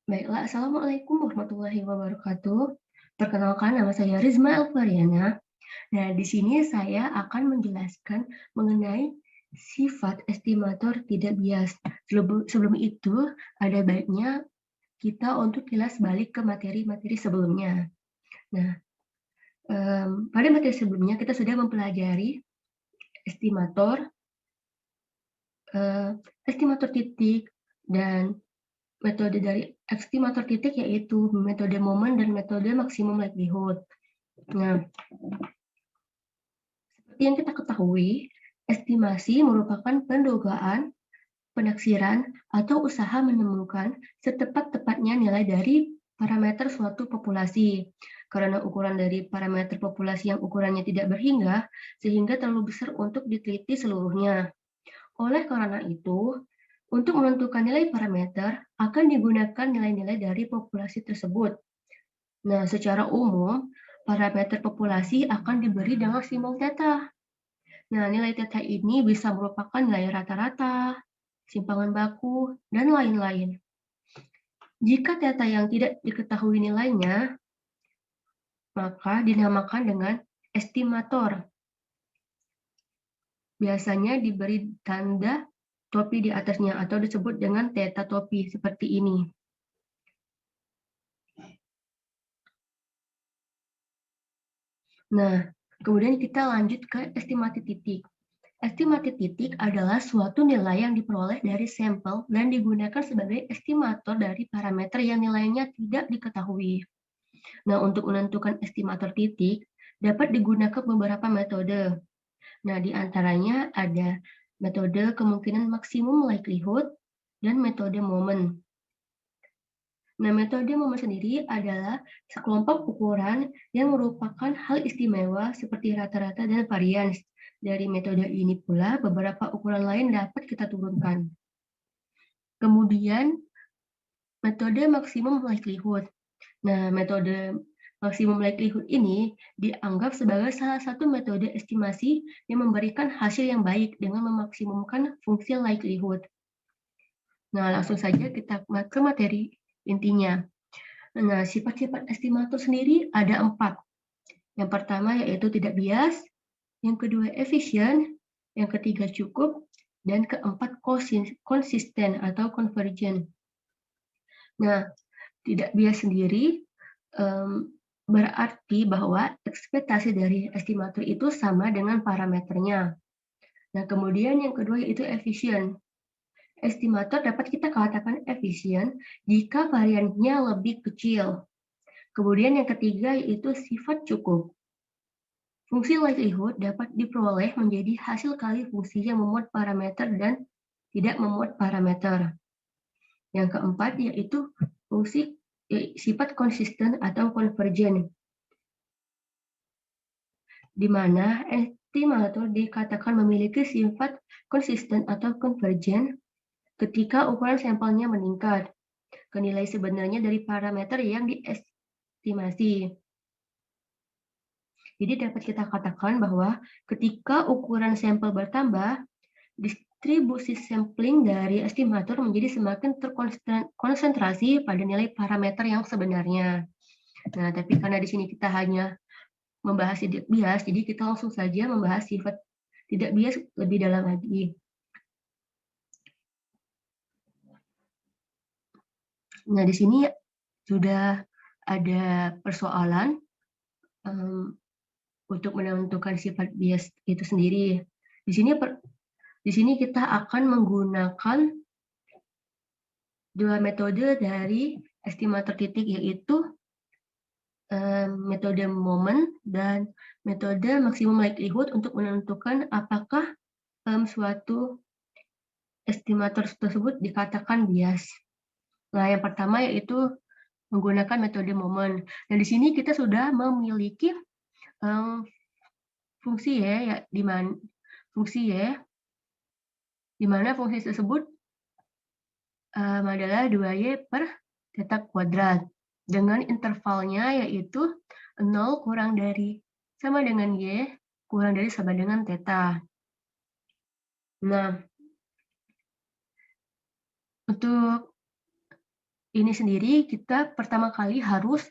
Baiklah, Assalamualaikum warahmatullahi wabarakatuh. Perkenalkan, nama saya Rizma Elvariana. Nah, di sini saya akan menjelaskan mengenai sifat estimator tidak bias. Sebelum itu, ada baiknya kita untuk kilas balik ke materi-materi sebelumnya. Nah, pada materi sebelumnya kita sudah mempelajari estimator, eh, estimator titik, dan metode dari estimator titik yaitu metode momen dan metode maksimum likelihood. Nah, seperti yang kita ketahui, estimasi merupakan pendugaan, penaksiran, atau usaha menemukan setepat-tepatnya nilai dari parameter suatu populasi. Karena ukuran dari parameter populasi yang ukurannya tidak berhingga, sehingga terlalu besar untuk diteliti seluruhnya. Oleh karena itu, untuk menentukan nilai parameter, akan digunakan nilai-nilai dari populasi tersebut. Nah, secara umum, parameter populasi akan diberi dengan simbol theta. Nah, nilai theta ini bisa merupakan nilai rata-rata, simpangan baku, dan lain-lain. Jika theta yang tidak diketahui nilainya, maka dinamakan dengan estimator. Biasanya diberi tanda topi di atasnya atau disebut dengan theta topi seperti ini. Nah, kemudian kita lanjut ke estimasi titik. Estimasi titik adalah suatu nilai yang diperoleh dari sampel dan digunakan sebagai estimator dari parameter yang nilainya tidak diketahui. Nah, untuk menentukan estimator titik, dapat digunakan beberapa metode. Nah, di antaranya ada metode kemungkinan maksimum likelihood dan metode momen. Nah, metode momen sendiri adalah sekelompok ukuran yang merupakan hal istimewa seperti rata-rata dan varians. Dari metode ini pula, beberapa ukuran lain dapat kita turunkan. Kemudian, metode maksimum likelihood. Nah, metode maksimum likelihood ini dianggap sebagai salah satu metode estimasi yang memberikan hasil yang baik dengan memaksimumkan fungsi likelihood. Nah, langsung saja kita ke materi intinya. Nah, sifat-sifat estimator sendiri ada 4. Yang pertama yaitu tidak bias, yang kedua efisien, yang ketiga cukup, dan keempat konsisten atau convergent. Nah, tidak bias sendiri berarti bahwa ekspektasi dari estimator itu sama dengan parameternya. Nah, kemudian yang kedua yaitu efisien. Estimator dapat kita katakan efisien jika variannya lebih kecil. Kemudian yang ketiga yaitu sifat cukup. Fungsi likelihood dapat diperoleh menjadi hasil kali fungsi yang memuat parameter dan tidak memuat parameter. Yang keempat yaitu fungsi sifat konsisten atau konvergen, di mana estimator dikatakan memiliki sifat konsisten atau konvergen ketika ukuran sampelnya meningkat ke nilai sebenarnya dari parameter yang diestimasi. Jadi dapat kita katakan bahwa ketika ukuran sampel bertambah, distribusi sampling dari estimator menjadi semakin terkonsentrasi pada nilai parameter yang sebenarnya. Nah, tapi karena di sini kita hanya membahas tidak bias, jadi kita langsung saja membahas sifat tidak bias lebih dalam lagi. Nah, di sini sudah ada persoalan untuk menentukan sifat bias itu sendiri. Di sini kita akan menggunakan dua metode dari estimator titik, yaitu metode momen dan metode maksimum likelihood untuk menentukan apakah suatu estimator tersebut dikatakan bias. Nah, yang pertama yaitu menggunakan metode momen. Dan di sini kita sudah memiliki fungsi ya di mana fungsi tersebut adalah 2Y per theta kuadrat dengan intervalnya yaitu 0 kurang dari sama dengan Y kurang dari sama dengan theta. Nah, untuk ini sendiri kita pertama kali harus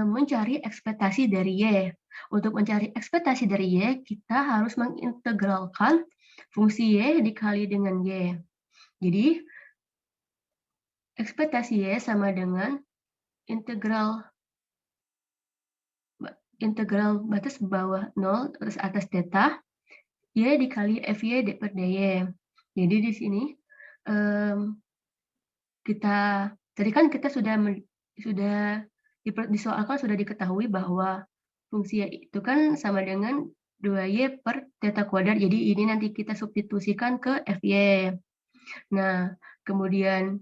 mencari ekspektasi dari Y. Untuk mencari ekspektasi dari Y, kita harus mengintegralkan fungsi Y dikali dengan Y. Jadi, ekspektasi Y sama dengan integral batas bawah 0 terus atas theta Y dikali Fy per dy. Jadi di sini tadi kan kita sudah disoalkan sudah diketahui bahwa fungsi Y itu kan sama dengan 2Y per theta kuadrat. Jadi ini nanti kita substitusikan ke Fy. Nah, kemudian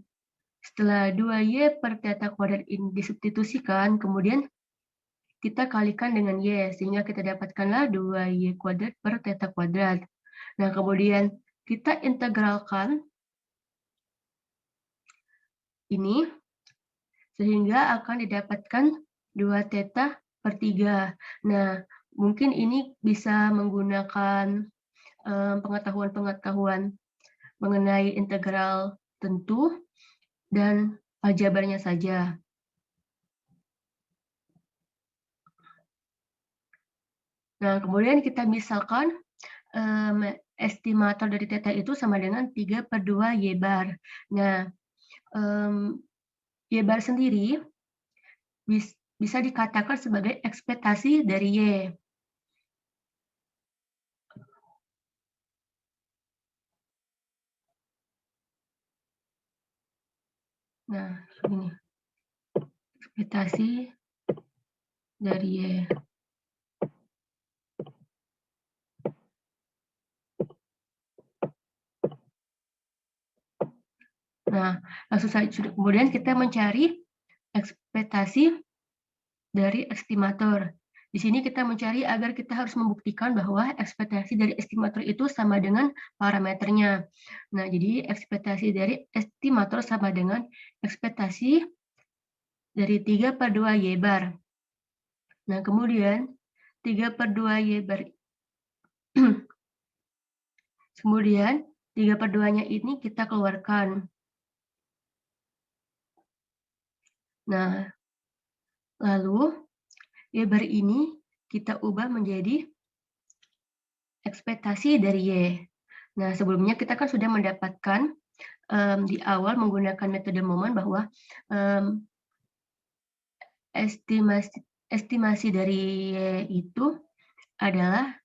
setelah 2Y per theta kuadrat ini disubstitusikan, kemudian kita kalikan dengan Y, sehingga kita dapatkanlah 2Y kuadrat per theta kuadrat. Nah, kemudian kita integralkan ini, sehingga akan didapatkan 2 theta per 3. Nah, mungkin ini bisa menggunakan pengetahuan-pengetahuan mengenai integral tentu dan aljabarnya saja. Nah, kemudian kita misalkan estimator dari theta itu sama dengan 3 per 2 Y bar. Nah, Y bar sendiri bisa dikatakan sebagai ekspektasi dari Y. Nah, ini ekspektasi dari Y. Nah, langsung saja kemudian kita mencari ekspektasi dari estimator. Di sini kita mencari agar kita harus membuktikan bahwa ekspektasi dari estimator itu sama dengan parameternya. Nah, jadi ekspektasi dari estimator sama dengan ekspektasi dari 3 per 2 Y bar. Nah, kemudian 3 per 2 Y bar kemudian 3 per 2-nya ini kita keluarkan. Nah, lalu Y bar ini kita ubah menjadi ekspektasi dari Y. Nah, sebelumnya kita kan sudah mendapatkan di awal menggunakan metode Moman bahwa estimasi dari Y itu adalah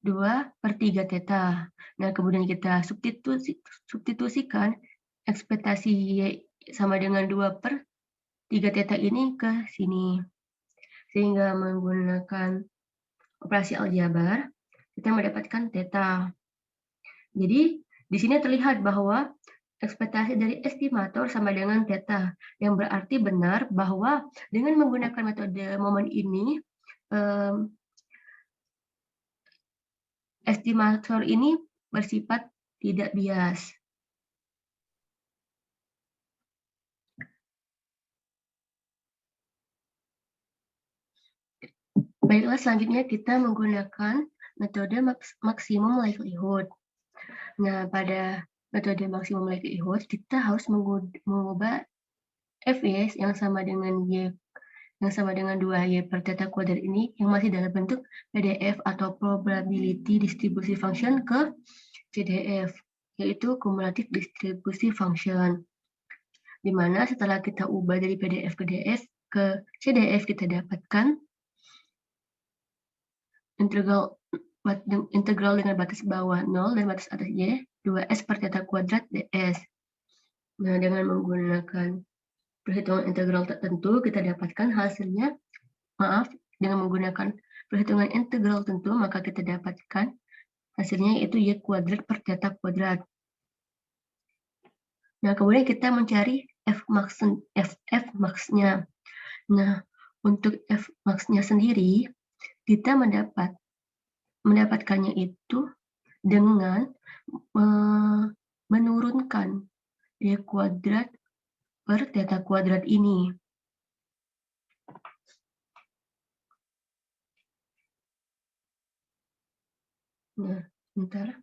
2 per 3 theta. Nah, kemudian kita substitusikan ekspektasi Y sama dengan 2 per 3 theta ini ke sini. Sehingga menggunakan operasi aljabar, kita mendapatkan theta. Jadi, di sini terlihat bahwa ekspektasi dari estimator sama dengan theta, yang berarti benar bahwa dengan menggunakan metode Moman ini, estimator ini bersifat tidak bias. Baiklah, selanjutnya kita menggunakan metode maksimum likelihood. Nah, pada metode maksimum likelihood, kita harus mengubah Fy yang sama dengan Y yang sama dengan 2Y per theta kuadrat ini yang masih dalam bentuk PDF atau probability distribution function ke CDF, yaitu cumulative distribution function. Di mana setelah kita ubah dari PDF ke DS ke CDF, kita dapatkan integral dengan batas bawah 0 dan batas atas Y, 2S per theta kuadrat DS. Nah, dengan menggunakan perhitungan integral tertentu, kita dapatkan hasilnya, dengan menggunakan perhitungan integral tentu, maka kita dapatkan hasilnya yaitu Y kuadrat per theta kuadrat. Nah, kemudian kita mencari F max-nya. Nah, untuk F max-nya sendiri, kita mendapatkannya itu dengan menurunkan Y kuadrat per theta kuadrat ini. Nah, sebentar.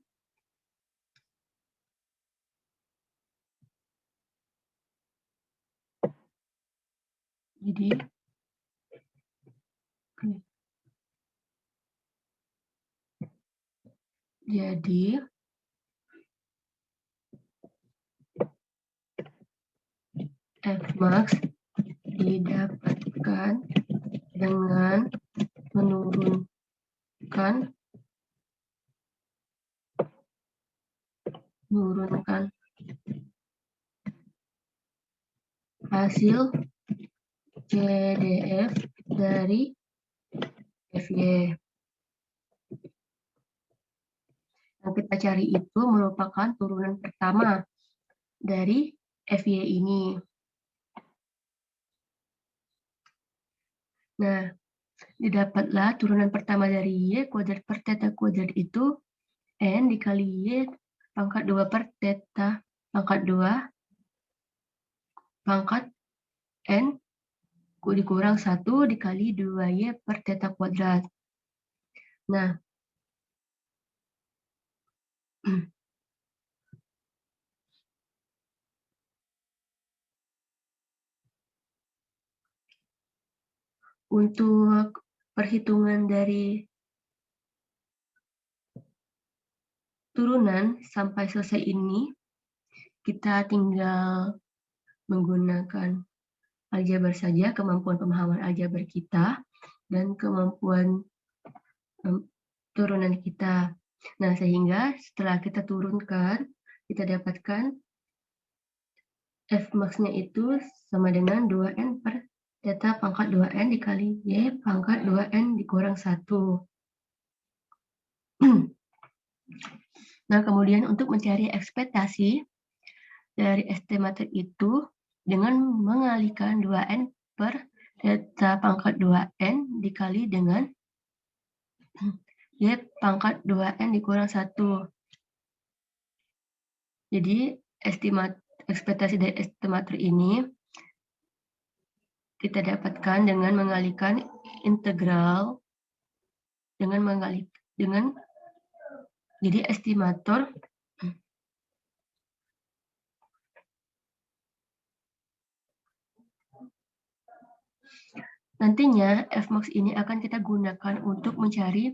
Jadi Fmax didapatkan dengan menurunkan hasil CDF dari FY. Yang kita cari itu merupakan turunan pertama dari FY ini. Nah, didapatlah turunan pertama dari Y kuadrat per theta kuadrat itu N dikali Y pangkat 2 per theta pangkat 2 pangkat N dikurang 1 dikali 2Y per theta kuadrat. Nah, untuk perhitungan dari turunan sampai selesai ini, kita tinggal menggunakan aljabar saja, kemampuan pemahaman aljabar kita, dan kemampuan turunan kita. Nah, sehingga setelah kita turunkan, kita dapatkan Fmax-nya itu sama dengan 2N per theta pangkat 2N dikali Y pangkat 2N dikurang 1. Nah, kemudian untuk mencari ekspektasi dari estimator itu dengan mengalihkan 2N per theta pangkat 2N dikali dengan Y pangkat 2N dikurang 1. Jadi, ekspektasi dari estimator ini kita dapatkan dengan mengalihkan integral jadi estimator nantinya Fmax ini akan kita gunakan untuk mencari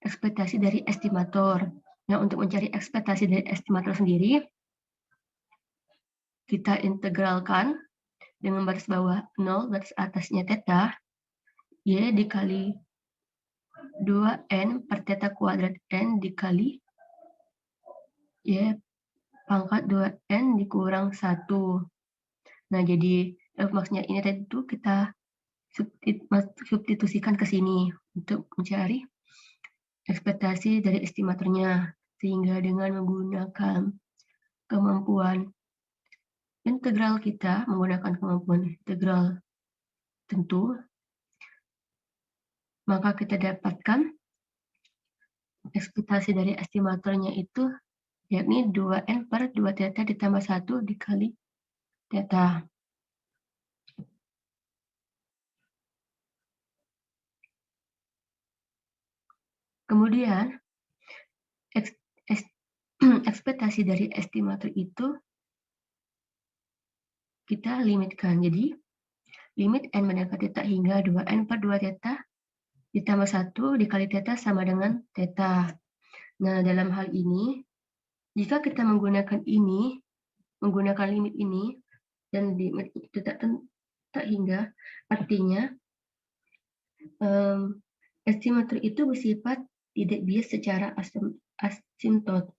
ekspektasi dari estimator. Nah, untuk mencari ekspektasi dari estimator sendiri, kita integralkan dengan baris bawah 0, baris atasnya theta, Y dikali 2N per theta kuadrat N dikali Y pangkat 2N dikurang 1. Nah, jadi Fmax-nya ini tadi itu kita substitusikan ke sini untuk mencari ekspektasi dari estimatornya. Sehingga dengan menggunakan kemampuan integral kita, menggunakan kemampuan integral tentu, maka kita dapatkan ekspektasi dari estimatornya itu yakni 2N per 2 theta ditambah 1 dikali theta. Kemudian, ekspektasi dari estimator itu kita limitkan. Jadi, limit N mendekati theta hingga 2N per 2 theta ditambah 1 dikali theta sama dengan theta. Nah, dalam hal ini, jika kita menggunakan limit ini, dan limit itu tak hingga, artinya estimator itu bersifat tidak bias secara asimtot.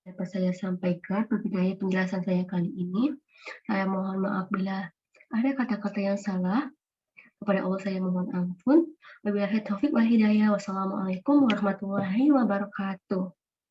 Dapat saya sampaikan dari penjelasan saya kali ini. Saya mohon maaf bila ada kata-kata yang salah. Kepada Allah saya mohon ampun. Wabillahi taufiq wal hidayah. Wassalamualaikum warahmatullahi wabarakatuh.